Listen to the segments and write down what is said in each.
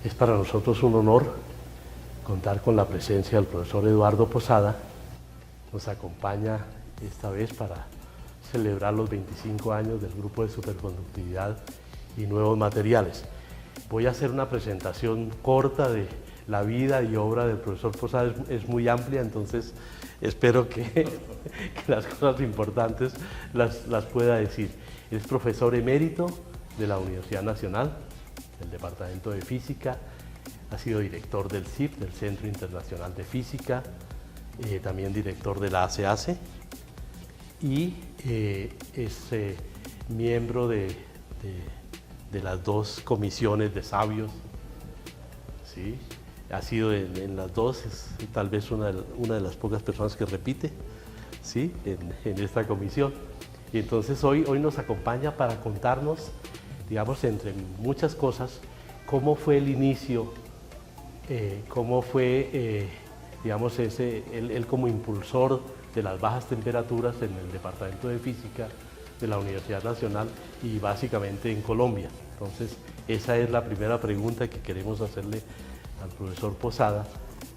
Es para nosotros un honor contar con la presencia del profesor Eduardo Posada. Nos acompaña esta vez para celebrar los 25 años del Grupo de Superconductividad y Nuevos Materiales. Voy a hacer una presentación corta de la vida y obra del profesor Posada, es muy amplia, entonces espero que las cosas importantes las pueda decir. Es profesor emérito de la Universidad Nacional, del Departamento de Física, ha sido director del CIF, del Centro Internacional de Física, también director de la ACACE y es miembro de las dos comisiones de sabios, ¿sí? Ha sido en las dos, es tal vez una de las pocas personas que repite, ¿sí? en esta comisión. Y entonces hoy nos acompaña para contarnos, digamos, entre muchas cosas, cómo fue el inicio, cómo fue, digamos, él como impulsor de las bajas temperaturas en el Departamento de Física de la Universidad Nacional y básicamente en Colombia. Entonces, esa es la primera pregunta que queremos hacerle al profesor Posada,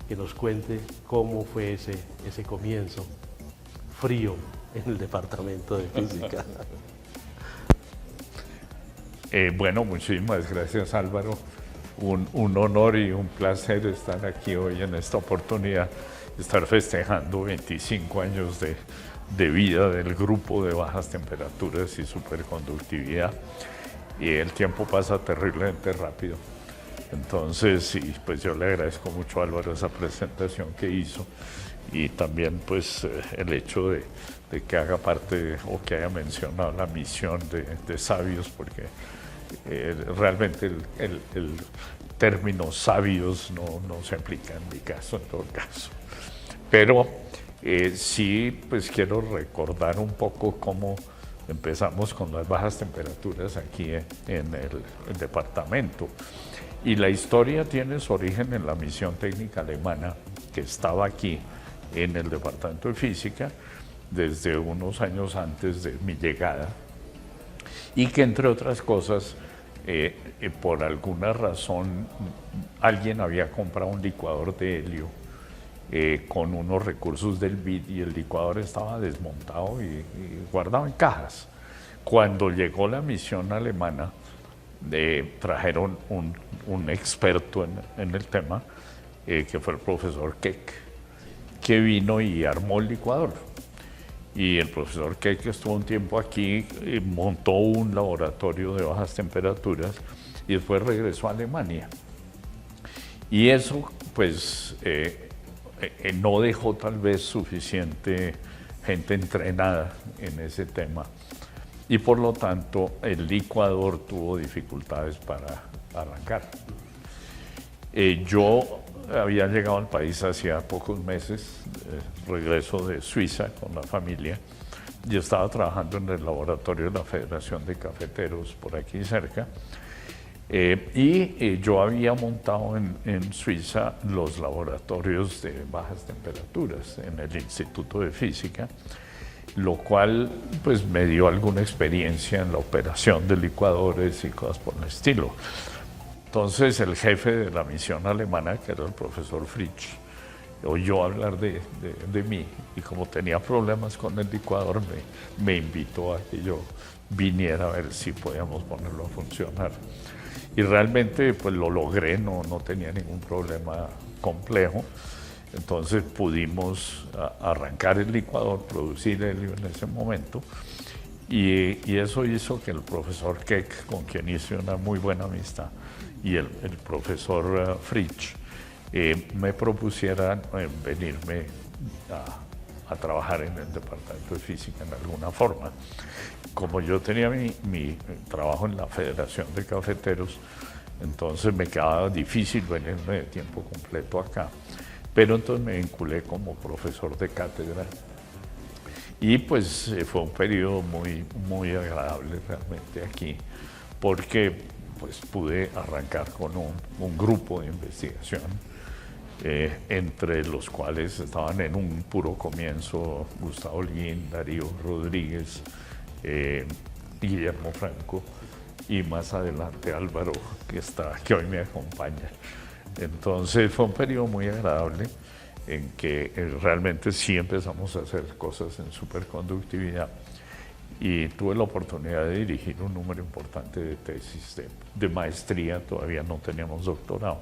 que nos cuente cómo fue ese comienzo frío en el Departamento de Física. Bueno, muchísimas gracias, Álvaro. Un honor y un placer estar aquí hoy en esta oportunidad, estar festejando 25 años de vida del grupo de bajas temperaturas y superconductividad. Y el tiempo pasa terriblemente rápido. Entonces, sí, pues yo le agradezco mucho a Álvaro esa presentación que hizo y también pues el hecho de que haga parte o que haya mencionado la misión de sabios, porque realmente el término sabios no se aplica en mi caso, en todo caso. Pero sí, pues quiero recordar un poco cómo empezamos con las bajas temperaturas aquí en el departamento. Y la historia tiene su origen en la misión técnica alemana que estaba aquí en el Departamento de Física desde unos años antes de mi llegada y que, entre otras cosas, por alguna razón alguien había comprado un licuador de helio con unos recursos del BID y el licuador estaba desmontado y guardado en cajas. Cuando llegó la misión alemana, trajeron un experto en el tema, que fue el profesor Keck, que vino y armó el licuador. Y el profesor Keck estuvo un tiempo aquí, montó un laboratorio de bajas temperaturas y después regresó a Alemania. Y eso, pues, no dejó tal vez suficiente gente entrenada en ese tema. Y por lo tanto, el licuador tuvo dificultades para arrancar. Yo había llegado al país hacía pocos meses, regreso de Suiza con la familia, y estaba trabajando en el laboratorio de la Federación de Cafeteros por aquí cerca. Yo había montado en Suiza los laboratorios de bajas temperaturas en el Instituto de Física, lo cual pues me dio alguna experiencia en la operación de licuadores y cosas por el estilo. Entonces el jefe de la misión alemana, que era el profesor Fritsch, oyó hablar de mí y como tenía problemas con el licuador me invitó a que yo viniera a ver si podíamos ponerlo a funcionar. Y realmente pues lo logré, no tenía ningún problema complejo. Entonces pudimos arrancar el licuador, producir helio en ese momento y eso hizo que el profesor Keck, con quien hice una muy buena amistad, y el profesor Fritsch me propusieran venirme a trabajar en el Departamento de Física en alguna forma. Como yo tenía mi trabajo en la Federación de Cafeteros, entonces me quedaba difícil venirme de tiempo completo acá. Pero entonces me vinculé como profesor de cátedra y pues fue un periodo muy agradable realmente aquí, porque pues pude arrancar con un grupo de investigación, entre los cuales estaban en un puro comienzo Gustavo Holguín, Darío Rodríguez, Guillermo Franco, y más adelante Álvaro, que hoy me acompaña. Entonces fue un periodo muy agradable en que realmente sí empezamos a hacer cosas en superconductividad y tuve la oportunidad de dirigir un número importante de tesis de maestría. Todavía no teníamos doctorado,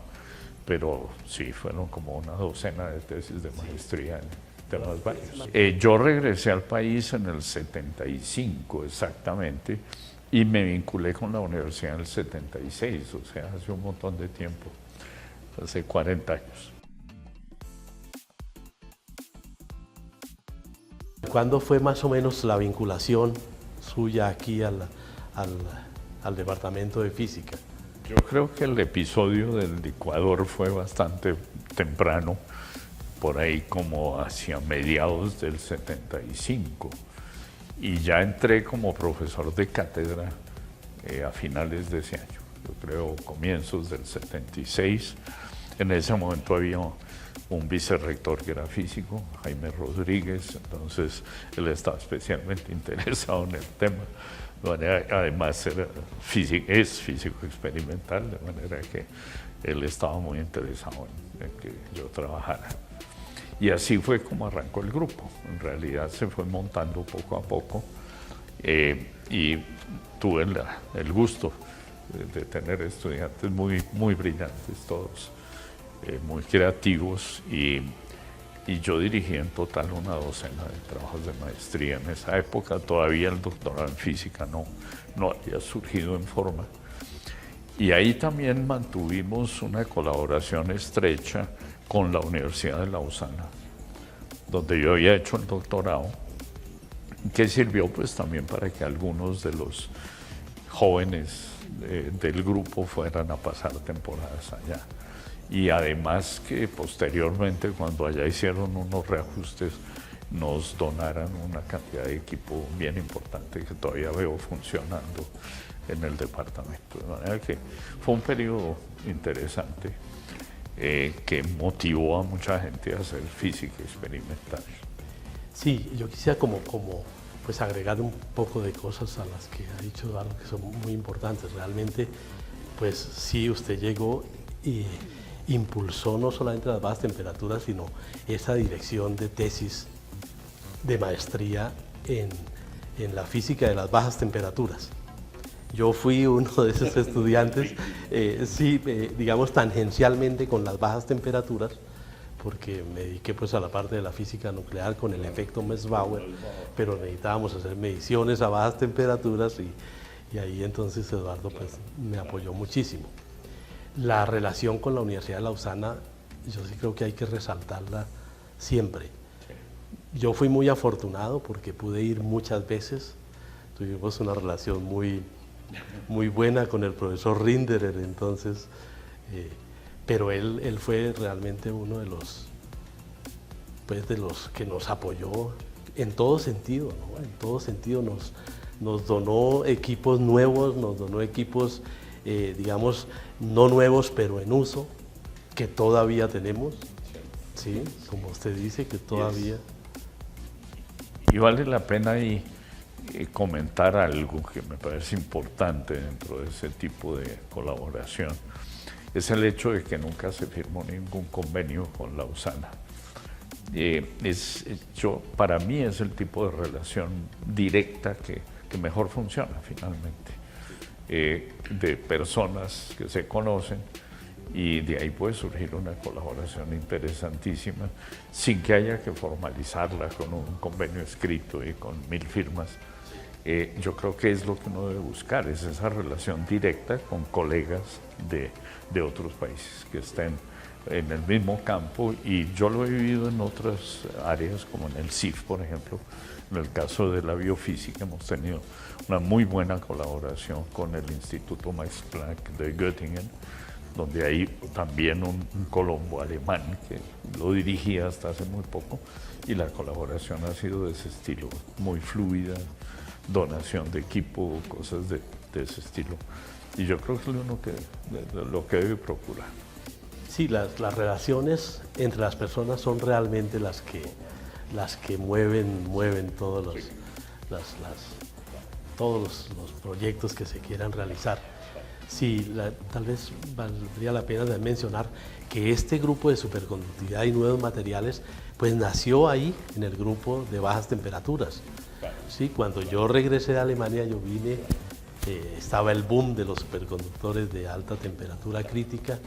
pero sí fueron como una docena de tesis de maestría en temas varios. Yo regresé al país en el 75 exactamente y me vinculé con la universidad en el 76, o sea, hace un montón de tiempo, hace 40 años. ¿Cuándo fue más o menos la vinculación suya aquí al departamento de física? Yo creo que el episodio del licuador fue bastante temprano, por ahí como hacia mediados del 75. Y ya entré como profesor de cátedra a finales de ese año, yo creo comienzos del 76. En ese momento había un vicerrector que era físico, Jaime Rodríguez, entonces él estaba especialmente interesado en el tema. Además es físico experimental, de manera que él estaba muy interesado en que yo trabajara. Y así fue como arrancó el grupo. En realidad se fue montando poco a poco y tuve el gusto de tener estudiantes muy brillantes, todos muy creativos, y yo dirigí en total una docena de trabajos de maestría. En esa época todavía el doctorado en física no había surgido en forma. Y ahí también mantuvimos una colaboración estrecha con la Universidad de Lausana, donde yo había hecho el doctorado, que sirvió pues también para que algunos de los jóvenes del grupo fueran a pasar temporadas allá. Y además que posteriormente, cuando allá hicieron unos reajustes, nos donaran una cantidad de equipo bien importante que todavía veo funcionando en el departamento. De manera que fue un periodo interesante que motivó a mucha gente a hacer física experimental. Sí, yo quisiera pues agregar un poco de cosas a las que ha dicho Eduardo, que son muy importantes. Realmente, pues sí, usted llegó y impulsó no solamente las bajas temperaturas, sino esa dirección de tesis de maestría en la física de las bajas temperaturas. Yo fui uno de esos estudiantes, digamos tangencialmente con las bajas temperaturas, porque me dediqué pues a la parte de la física nuclear con el efecto Metzbauer, pero necesitábamos hacer mediciones a bajas temperaturas y ahí entonces Eduardo pues me apoyó muchísimo. La relación con la Universidad de Lausana, yo sí creo que hay que resaltarla siempre. Yo fui muy afortunado porque pude ir muchas veces, tuvimos una relación muy buena con el profesor Rinderer, entonces, pero él fue realmente uno de los que nos apoyó en todo sentido, ¿no? En todo sentido nos donó equipos nuevos, nos donó equipos, digamos, no nuevos, pero en uso, que todavía tenemos, ¿sí? Como usted dice, que todavía... Y vale la pena ahí comentar algo que me parece importante dentro de ese tipo de colaboración. Es el hecho de que nunca se firmó ningún convenio con Lausana. Para mí es el tipo de relación directa que mejor funciona finalmente, de personas que se conocen, y de ahí puede surgir una colaboración interesantísima sin que haya que formalizarla con un convenio escrito y con 1000 firmas. Yo creo que es lo que uno debe buscar, es esa relación directa con colegas de otros países que estén en el mismo campo, y yo lo he vivido en otras áreas como en el CIF, por ejemplo. En el caso de la biofísica hemos tenido una muy buena colaboración con el Instituto Max Planck de Göttingen, donde hay también un colombo alemán que lo dirigía hasta hace muy poco, y la colaboración ha sido de ese estilo, muy fluida, donación de equipo, cosas de ese estilo. Y yo creo que es lo que debe procurar. Sí, las relaciones entre las personas son realmente las que mueven todos todos los proyectos que se quieran realizar. Sí, tal vez valdría la pena mencionar que este grupo de superconductividad y nuevos materiales pues nació ahí en el grupo de bajas temperaturas. Sí, cuando yo regresé de Alemania yo vine, estaba el boom de los superconductores de alta temperatura crítica.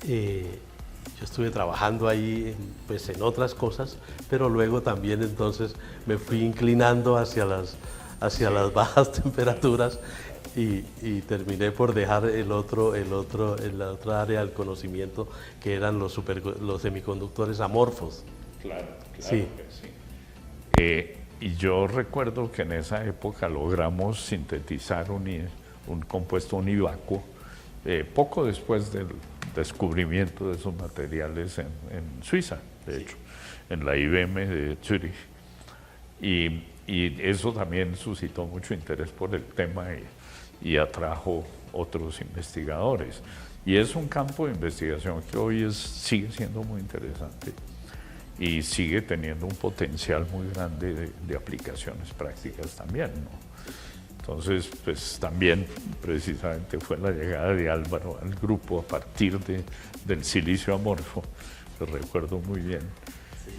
Yo estuve trabajando ahí pues en otras cosas, pero luego también entonces me fui inclinando hacia las bajas temperaturas y terminé por dejar la otra área del conocimiento, que eran los semiconductores amorfos. Claro, sí. Que sí. Y yo recuerdo que en esa época logramos sintetizar un compuesto univacuo poco después del descubrimiento de esos materiales en Suiza, de hecho, en la IBM de Zurich. Y eso también suscitó mucho interés por el tema y atrajo otros investigadores. Y es un campo de investigación que hoy sigue siendo muy interesante y sigue teniendo un potencial muy grande de aplicaciones prácticas también, ¿no? Entonces, pues también precisamente fue la llegada de Álvaro al grupo a partir del silicio amorfo, lo recuerdo muy bien,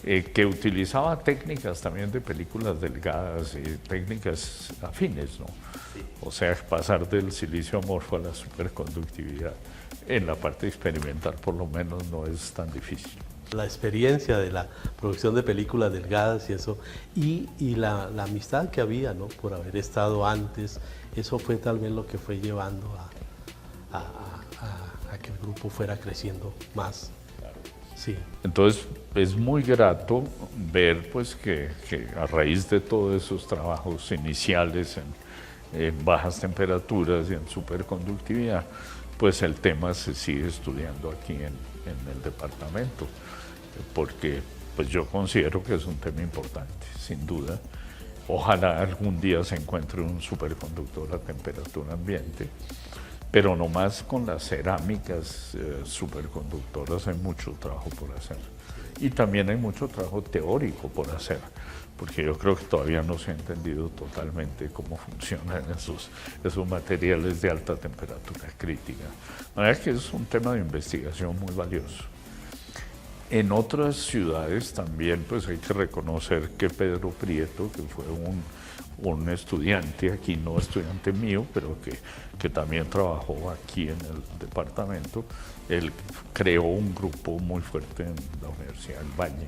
que utilizaba técnicas también de películas delgadas y técnicas afines, ¿no? Sí. O sea, pasar del silicio amorfo a la superconductividad en la parte experimental por lo menos no es tan difícil. La experiencia de la producción de películas delgadas y eso, y la amistad que había, ¿no? Por haber estado antes, eso fue tal vez lo que fue llevando a que el grupo fuera creciendo más. Sí. Entonces es muy grato ver pues que a raíz de todos esos trabajos iniciales en bajas temperaturas y en superconductividad, pues el tema se sigue estudiando aquí en el departamento, porque pues yo considero que es un tema importante, sin duda. Ojalá algún día se encuentre un superconductor a temperatura ambiente, pero no más con las cerámicas superconductoras hay mucho trabajo por hacer. Y también hay mucho trabajo teórico por hacer, porque yo creo que todavía no se ha entendido totalmente cómo funcionan esos materiales de alta temperatura crítica. La verdad es que es un tema de investigación muy valioso. En otras ciudades también pues hay que reconocer que Pedro Prieto, que fue un estudiante aquí, no estudiante mío, pero que también trabajó aquí en el departamento, él creó un grupo muy fuerte en la Universidad del Valle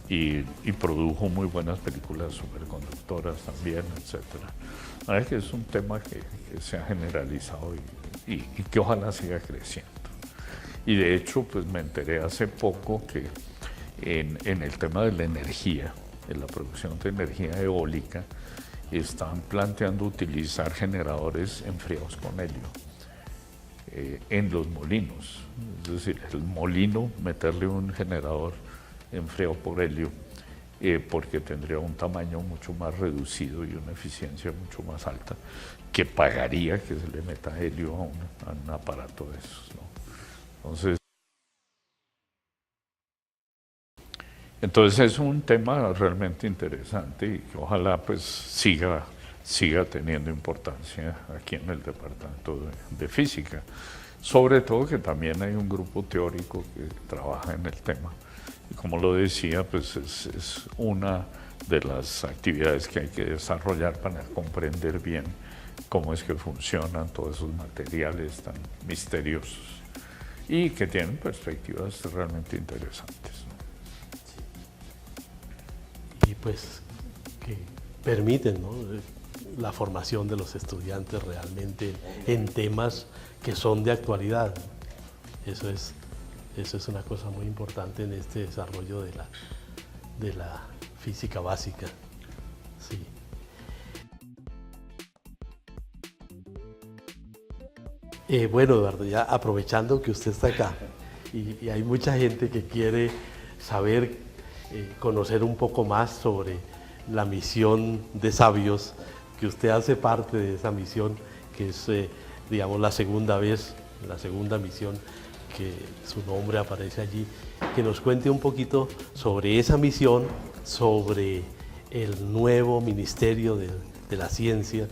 y produjo muy buenas películas superconductoras también, etc. La verdad es que es un tema que se ha generalizado y que ojalá siga creciendo. Y de hecho, pues me enteré hace poco que en el tema de la energía, en la producción de energía eólica, están planteando utilizar generadores enfriados con helio en los molinos. Es decir, el molino, meterle un generador enfriado por helio, porque tendría un tamaño mucho más reducido y una eficiencia mucho más alta, que pagaría que se le meta helio a un aparato de esos, ¿no? Entonces es un tema realmente interesante y que ojalá pues siga teniendo importancia aquí en el departamento de física. Sobre todo que también hay un grupo teórico que trabaja en el tema. Y como lo decía, pues es una de las actividades que hay que desarrollar para comprender bien cómo es que funcionan todos esos materiales tan misteriosos y que tienen perspectivas realmente interesantes, ¿no? Y pues que permiten, ¿no?, la formación de los estudiantes realmente en temas que son de actualidad. Eso es una cosa muy importante en este desarrollo de la física básica. Sí. Bueno, Eduardo, ya aprovechando que usted está acá y hay mucha gente que quiere saber, conocer un poco más sobre la misión de Sabios, que usted hace parte de esa misión, que es, digamos, la segunda misión que su nombre aparece allí, que nos cuente un poquito sobre esa misión, sobre el nuevo Ministerio la ciencia,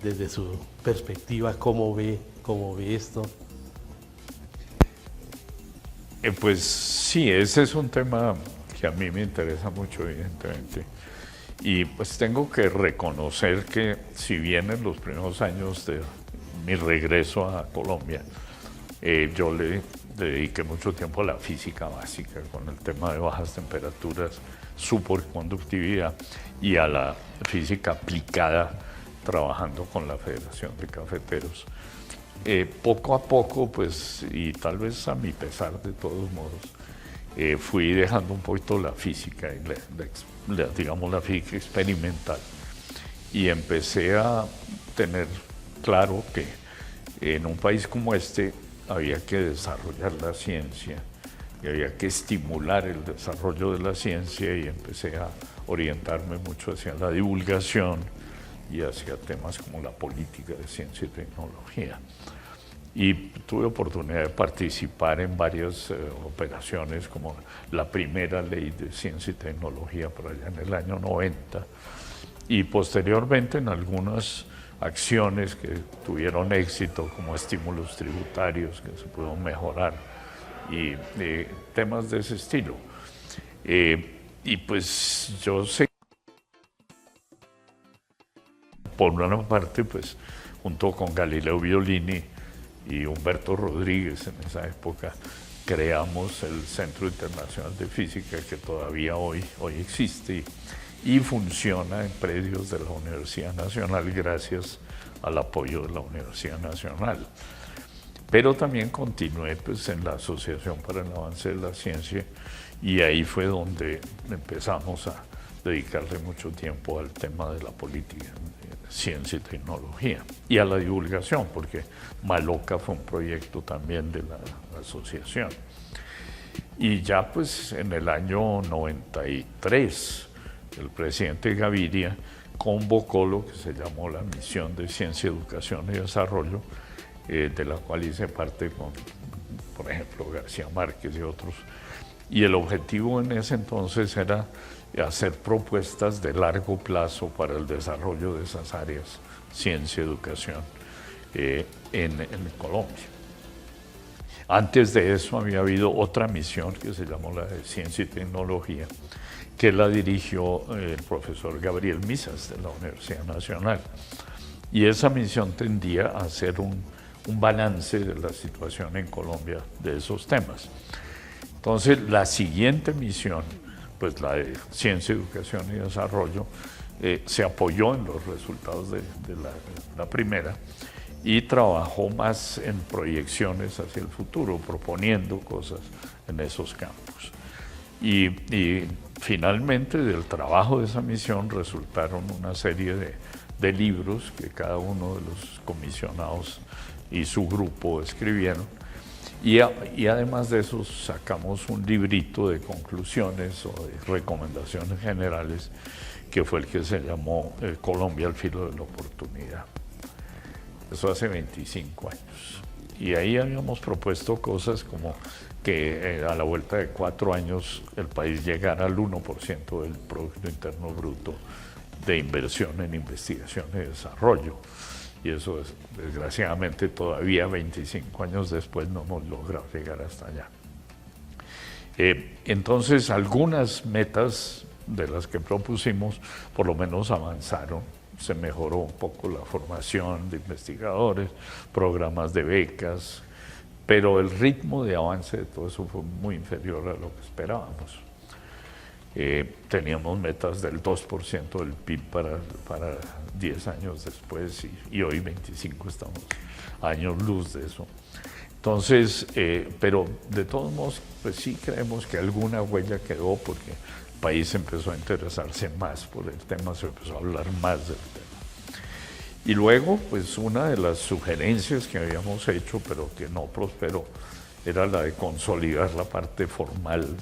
desde su perspectiva, cómo ve esto. Pues sí, ese es un tema que a mí me interesa mucho, evidentemente. Y pues tengo que reconocer que si bien en los primeros años de mi regreso a Colombia, yo le dediqué mucho tiempo a la física básica con el tema de bajas temperaturas, superconductividad y a la física aplicada trabajando con la Federación de Cafeteros. Poco a poco, pues, y tal vez a mi pesar de todos modos, fui dejando un poquito la física, digamos la física experimental, y empecé a tener claro que en un país como este había que desarrollar la ciencia y había que estimular el desarrollo de la ciencia, y empecé a orientarme mucho hacia la divulgación y hacia temas como la política de ciencia y tecnología. Y tuve oportunidad de participar en varias operaciones, como la primera ley de ciencia y tecnología por allá en el año 90, y posteriormente en algunas acciones que tuvieron éxito, como estímulos tributarios que se pudieron mejorar y temas de ese estilo. Y pues yo sé, por una parte, pues junto con Galileo Violini y Humberto Rodríguez en esa época, creamos el Centro Internacional de Física, que todavía hoy existe y funciona en predios de la Universidad Nacional gracias al apoyo de la Universidad Nacional. Pero también continué pues, en la Asociación para el Avance de la Ciencia, y ahí fue donde empezamos a dedicarle mucho tiempo al tema de la política de ciencia y tecnología y a la divulgación, porque Maloca fue un proyecto también de la asociación. Y ya pues en el año 93 el presidente Gaviria convocó lo que se llamó la Misión de Ciencia, Educación y Desarrollo, de la cual hice parte con, por ejemplo, García Márquez y otros. Y el objetivo en ese entonces era hacer propuestas de largo plazo para el desarrollo de esas áreas, ciencia, educación, en Colombia. Antes de eso había habido otra misión que se llamó la de Ciencia y Tecnología, que la dirigió el profesor Gabriel Misas de la Universidad Nacional. Y esa misión tendía a hacer un balance de la situación en Colombia de esos temas. Entonces, la siguiente misión, pues la de Ciencia, Educación y Desarrollo, se apoyó en los resultados de la primera y trabajó más en proyecciones hacia el futuro, proponiendo cosas en esos campos. Y finalmente, del trabajo de esa misión resultaron una serie de libros que cada uno de los comisionados y su grupo escribieron. Y además de eso sacamos un librito de conclusiones o de recomendaciones generales, que fue el que se llamó Colombia al filo de la oportunidad. Eso hace 25 años. Y ahí habíamos propuesto cosas como que a la vuelta de 4 años el país llegara al 1% del Producto Interno Bruto de inversión en investigación y desarrollo. Y eso, desgraciadamente, todavía 25 años después no hemos logrado llegar hasta allá. Entonces, algunas metas de las que propusimos, por lo menos avanzaron. Se mejoró un poco la formación de investigadores, programas de becas, pero el ritmo de avance de todo eso fue muy inferior a lo que esperábamos. Teníamos metas del 2% del PIB para 10 años después, y hoy 25 estamos años luz de eso. Entonces, pero de todos modos, pues sí creemos que alguna huella quedó, porque el país empezó a interesarse más por el tema, se empezó a hablar más del tema. Y luego, pues una de las sugerencias que habíamos hecho, pero que no prosperó, era la de consolidar la parte formal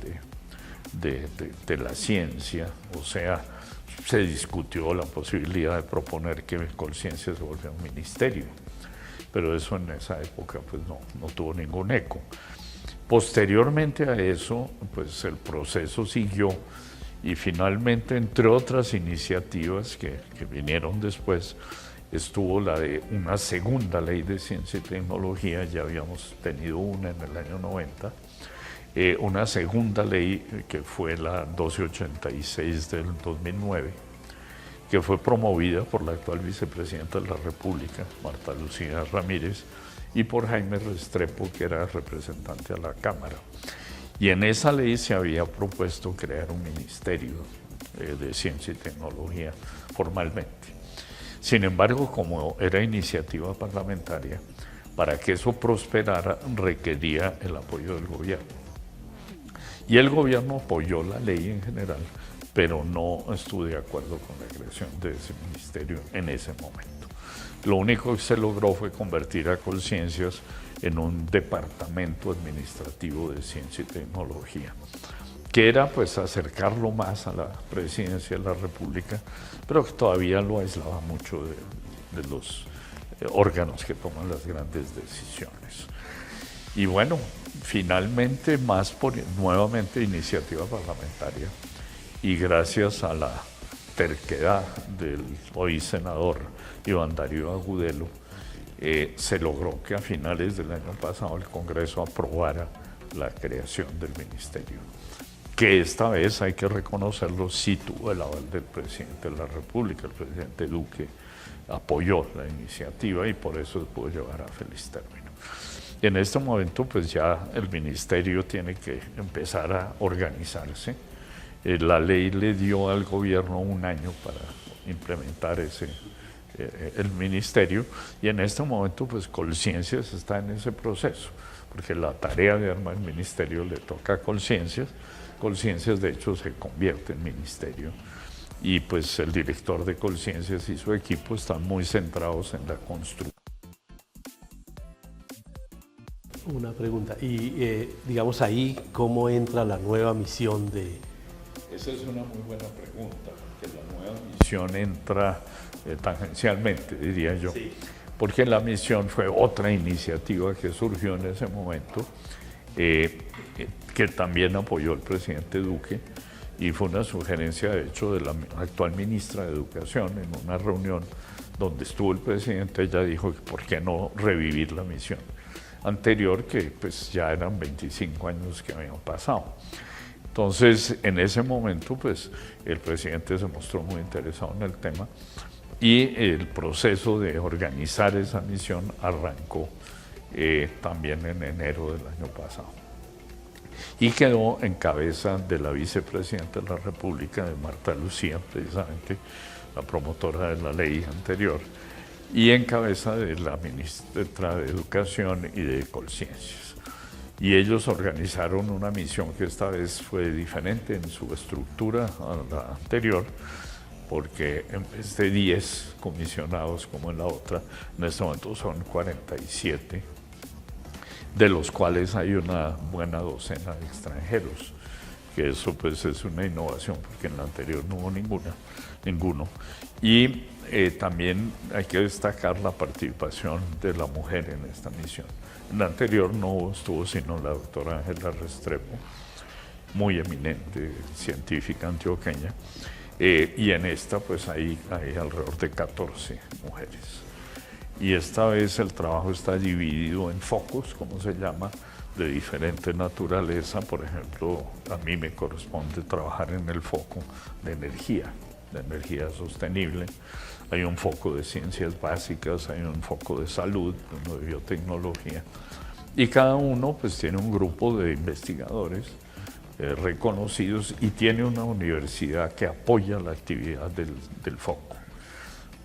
de la ciencia. O sea, se discutió la posibilidad de proponer que Colciencia se volviera un ministerio, pero eso en esa época pues no tuvo ningún eco. Posteriormente a eso, pues el proceso siguió, Y finalmente, entre otras iniciativas que vinieron después, estuvo la de una segunda ley de ciencia y tecnología, ya habíamos tenido una en el año 90, una segunda ley que fue la 1286 del 2009, que fue promovida por la actual vicepresidenta de la República, Marta Lucía Ramírez, y por Jaime Restrepo, que era representante a la Cámara. Y en esa ley se había propuesto crear un ministerio de ciencia y tecnología formalmente. Sin embargo, como era iniciativa parlamentaria, para que eso prosperara requería el apoyo del gobierno. Y el gobierno apoyó la ley en general, pero no estuvo de acuerdo con la creación de ese ministerio en ese momento. Lo único que se logró fue convertir a Colciencias en un departamento administrativo de ciencia y tecnología, que era pues acercarlo más a la presidencia de la República, pero que todavía lo aislaba mucho de los órganos que toman las grandes decisiones. Y bueno, finalmente, más por nuevamente iniciativa parlamentaria, y gracias a la terquedad del hoy senador Iván Darío Agudelo, se logró que a finales del año pasado el Congreso aprobara la creación del ministerio, que esta vez, hay que reconocerlo, sí tuvo el aval del presidente de la República. El presidente Duque apoyó la iniciativa y por eso se pudo llevar a feliz término. Y en este momento pues ya el ministerio tiene que empezar a organizarse. La ley le dio al gobierno un año para implementar el ministerio, y en este momento pues Colciencias está en ese proceso, porque la tarea de armar el ministerio le toca a Colciencias. Colciencias de hecho se convierte en ministerio, y pues el director de Colciencias y su equipo están muy centrados en la construcción. Una pregunta, y digamos ahí, ¿cómo entra la nueva misión de...? Esa es una muy buena pregunta, porque la nueva misión entra tangencialmente, diría yo, sí, porque la misión fue otra iniciativa que surgió en ese momento, que también apoyó el presidente Duque, y fue una sugerencia, de hecho, de la actual ministra de Educación. En una reunión donde estuvo el presidente, ella dijo que por qué no revivir la misión anterior, que pues ya eran 25 años que habían pasado. Entonces, en ese momento, pues el presidente se mostró muy interesado en el tema, y el proceso de organizar esa misión arrancó también en enero del año pasado. Y quedó en cabeza de la vicepresidenta de la República, de Marta Lucía, precisamente la promotora de la ley anterior, y en cabeza de la ministra de Educación y de Colciencias. Y ellos organizaron una misión que esta vez fue diferente en su estructura a la anterior, porque en vez de 10 comisionados como en la otra, en este momento son 47, de los cuales hay una buena docena de extranjeros, que eso pues es una innovación, porque en la anterior no hubo ninguno. Y también hay que destacar la participación de la mujer en esta misión. En la anterior no estuvo sino la doctora Ángela Restrepo, muy eminente científica antioqueña, y en esta pues hay alrededor de 14 mujeres. Y esta vez el trabajo está dividido en focos, como se llama, de diferente naturaleza. Por ejemplo, a mí me corresponde trabajar en el foco de energía sostenible. Hay un foco de ciencias básicas, hay un foco de salud, uno de biotecnología. Y cada uno pues tiene un grupo de investigadores reconocidos, y tiene una universidad que apoya la actividad del foco.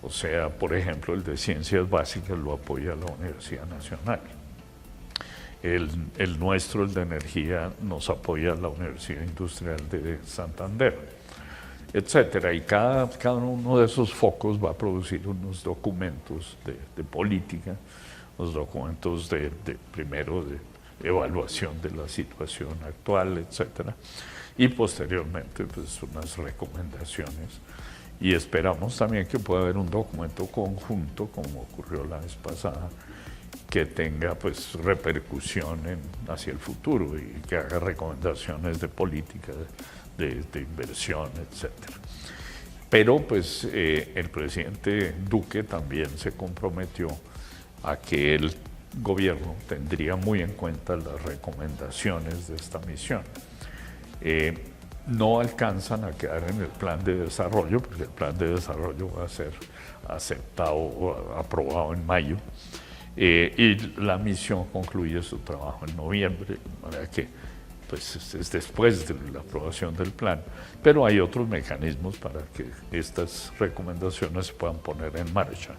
O sea, por ejemplo, el de Ciencias Básicas lo apoya la Universidad Nacional. El nuestro, el de Energía, nos apoya la Universidad Industrial de Santander, etcétera. Y cada uno de esos focos va a producir unos documentos de política, unos documentos primero de evaluación de la situación actual, etcétera, y posteriormente pues unas recomendaciones. Y esperamos también que pueda haber un documento conjunto, como ocurrió la vez pasada, que tenga pues repercusión hacia el futuro, y que haga recomendaciones de política de inversión, etc. Pero pues el presidente Duque también se comprometió a que el gobierno tendría muy en cuenta las recomendaciones de esta misión. No alcanzan a quedar en el plan de desarrollo, porque el plan de desarrollo va a ser aceptado o aprobado en mayo, y la misión concluye su trabajo en noviembre, de manera que pues, es después de la aprobación del plan, pero hay otros mecanismos para que estas recomendaciones se puedan poner en marcha.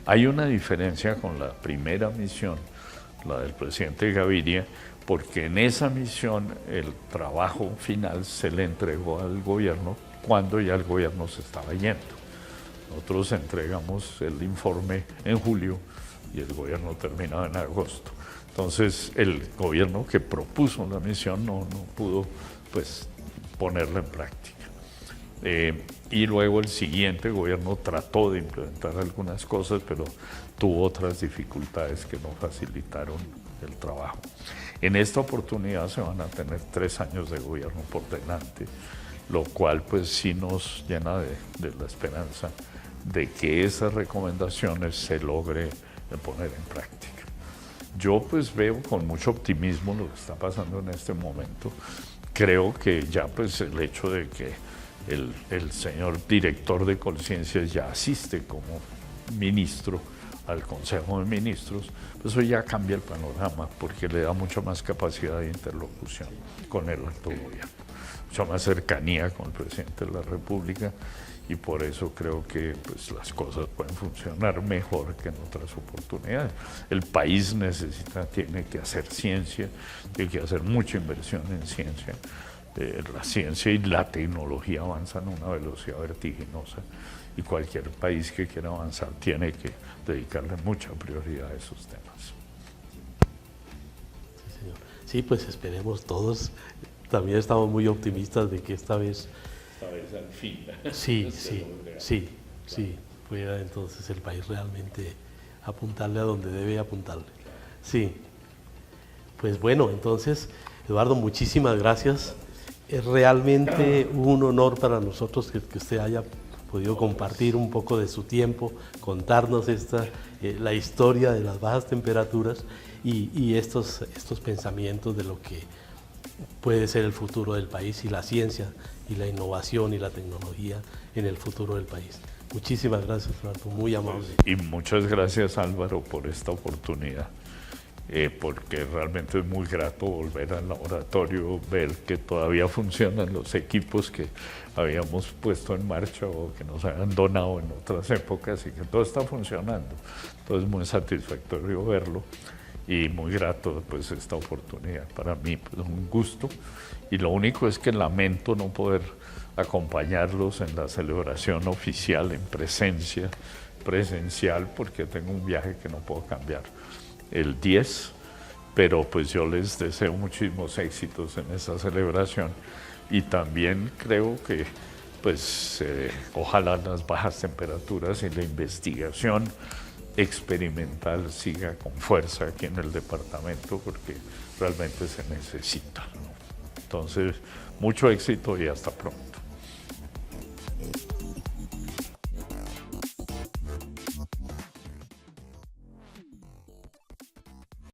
Hay una diferencia con la primera misión, la del presidente Gaviria, porque en esa misión el trabajo final se le entregó al gobierno cuando ya el gobierno se estaba yendo. Nosotros entregamos el informe en julio y el gobierno terminaba en agosto. Entonces el gobierno que propuso la misión no pudo pues, ponerla en práctica. Y luego el siguiente gobierno trató de implementar algunas cosas, pero tuvo otras dificultades que no facilitaron el trabajo. En esta oportunidad se van a tener 3 años de gobierno por delante, lo cual pues sí nos llena de la esperanza de que esas recomendaciones se logre poner en práctica. Yo pues veo con mucho optimismo lo que está pasando en este momento. Creo que ya pues el hecho de que el señor director de Colciencias ya asiste como ministro al Consejo de Ministros, pues eso ya cambia el panorama porque le da mucha más capacidad de interlocución con el alto gobierno, mucha más cercanía con el presidente de la República, y por eso creo que pues, las cosas pueden funcionar mejor que en otras oportunidades. El país tiene que hacer ciencia, tiene que hacer mucha inversión en ciencia. La ciencia y la tecnología avanzan a una velocidad vertiginosa y cualquier país que quiera avanzar tiene que dedicarle mucha prioridad a esos temas. Sí, señor. Sí, pues esperemos todos. También estamos muy optimistas de que esta vez Al fin. Sí, pueda entonces el país realmente apuntarle a donde debe apuntarle. Sí. Pues bueno, entonces, Eduardo, muchísimas gracias. Es realmente un honor para nosotros que usted haya podido compartir un poco de su tiempo, contarnos la historia de las bajas temperaturas y estos pensamientos de lo que puede ser el futuro del país y la ciencia y la innovación y la tecnología en el futuro del país. Muchísimas gracias, Eduardo, muy amable. Y muchas gracias, Álvaro, por esta oportunidad. Porque realmente es muy grato volver al laboratorio, ver que todavía funcionan los equipos que habíamos puesto en marcha o que nos habían donado en otras épocas y que todo está funcionando. Entonces es muy satisfactorio verlo y muy grato pues esta oportunidad. Para mí pues, es un gusto, y lo único es que lamento no poder acompañarlos en la celebración oficial en presencial, porque tengo un viaje que no puedo cambiar el 10, pero pues yo les deseo muchísimos éxitos en esa celebración, y también creo que pues ojalá las bajas temperaturas y la investigación experimental siga con fuerza aquí en el departamento, porque realmente se necesita, ¿no? Entonces, mucho éxito y hasta pronto.